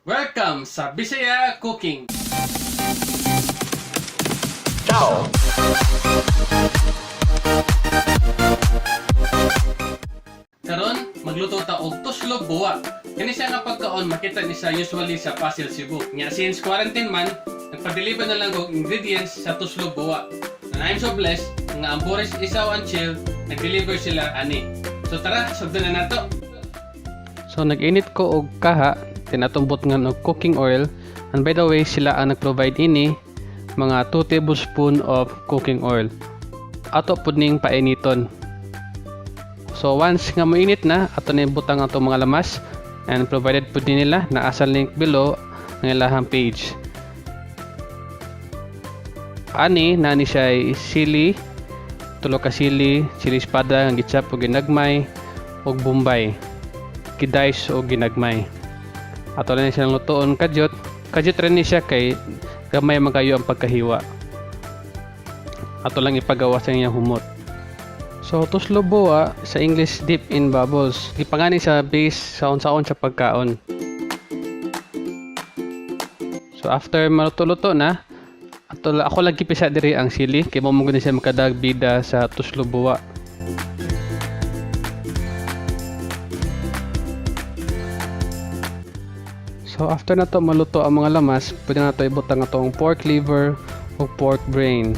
Welcome sa Bisaya Cooking. Ciao! Karon magluto ta og tuslog buwa. Kani siya nga pagkaon makita ni sa usually sa Pasig Cebu. Nya since quarantine man, nagpa-deliver na lang og ingredients sa tuslog buwa. And I'm so blessed nga ang Boris Isaw and Chill nag-deliver sila ani. So tara, sugdan na nato. So nag-init ko og kaha, tinatumbot nga og cooking oil. And by the way, sila ang nag-provide ini mga 2 tablespoon of cooking oil. Ato pud ning painiton. So once nga mainit na, ato na ibutang ato mga lamas and provided po din nila na asa link below ang ilahang page. Ani nani siya ay sili, tulo ka sili, chili espada nga gichap og ginagmay og bombay. Gidice og ginagmay. Ato na siyang lutoon kadyot. Kadyot rin ni siya kay gamay man kayo ang pagkahiwa. Ato lang ipagawa sa iyang humot. So, tuslo buwa sa English dip in bubbles. Gipangani sa base saon-saon sa pagkaon. So, after maluto-luto na, ako lang gipisa diri ang sili. Kaya mo mong siya makadag bida sa tuslo buwa. So, after na to maluto ang mga lamas, pwede na to ibutang atong pork liver o pork brain.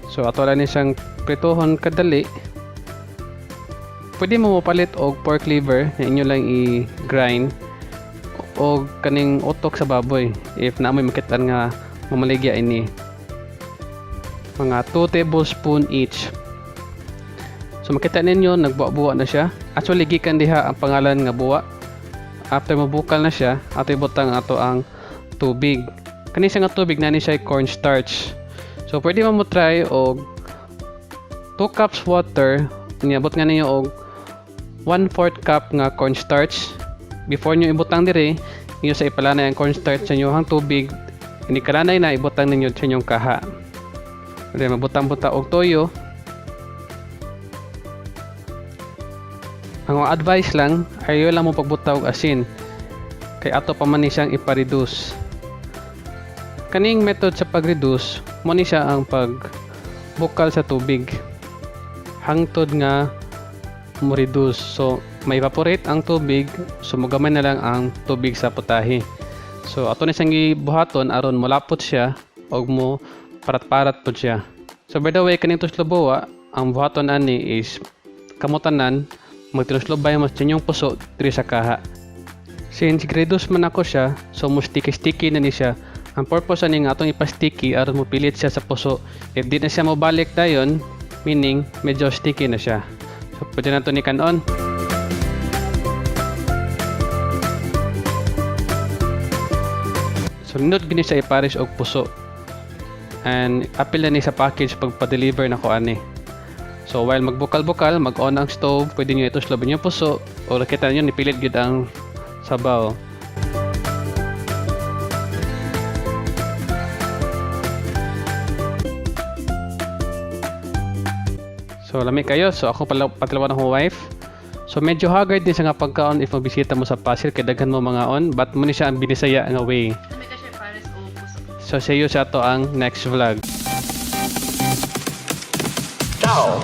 So ato lang ni siyang prituhon kadali. Pwede mo mapalit og pork liver na inyo lang i-grind o kaning utok sa baboy if naamoy makitaan nga mamaligya ini. Mga 2 tablespoon each. So makita ninyo nagbuwa-buwa na siya. Actually gikan diha ang pangalan nga buwa. After mabukal na siya, ato ibutang ato ang tubig. Kani siya nga tubig na ni siya cornstarch. So pwede mo try og 2 cups water, niabot nga ninyo og 1/4 cup nga cornstarch. Before nyo ibutang dire, inyo sa ipalanay ang cornstarch sa inyong tubig. Ini kalanay na ibutang ninyo sa inyong kaha. Then mabutang-buta og toyo. Ang advice lang, ayaw lang mo pagbuta og asin. Kay ato pa man ni siyang ipa-reduce. Kaning method sa pag-reduce, mo ni siya ang pagbukal sa tubig. Hangtod nga mo reduce. So, may evaporate ang tubig, so magamay na lang ang tubig sa putahe. So, ato na siyang gibuhaton aron mulapot siya og mo parat-parat po siya. So, by the way, kaning tuslo buwa, ang buhaton ani is kamutanan, magtinuslobay mo sa inyong puso diri sa kaha. Since reduce man ako siya, so mo sticky-sticky na ni siya. Ang purpose ani nga atong ipa-sticky aron mo pilit siya sa puso. If di na siya mobalik dayon, meaning medyo sticky na siya. So pwede na ito ni kanon. So nindot gini siya ipares og puso. And apil na ni sa package pag pa-deliver na ko ani. So while magbukal-bukal, mag-on ang stove, pwede nyo ituslobin yung puso o nakita nyo nipilit gid ang sabaw. So lami kayo, so ako patalawan akong wife. So medyo haggard din siya nga pagkaon if mabisita mo sa Pasig kay daghan mo mga on, but mo ni siya ang binisaya nga way. So see you sa ato ang next vlog. Ciao!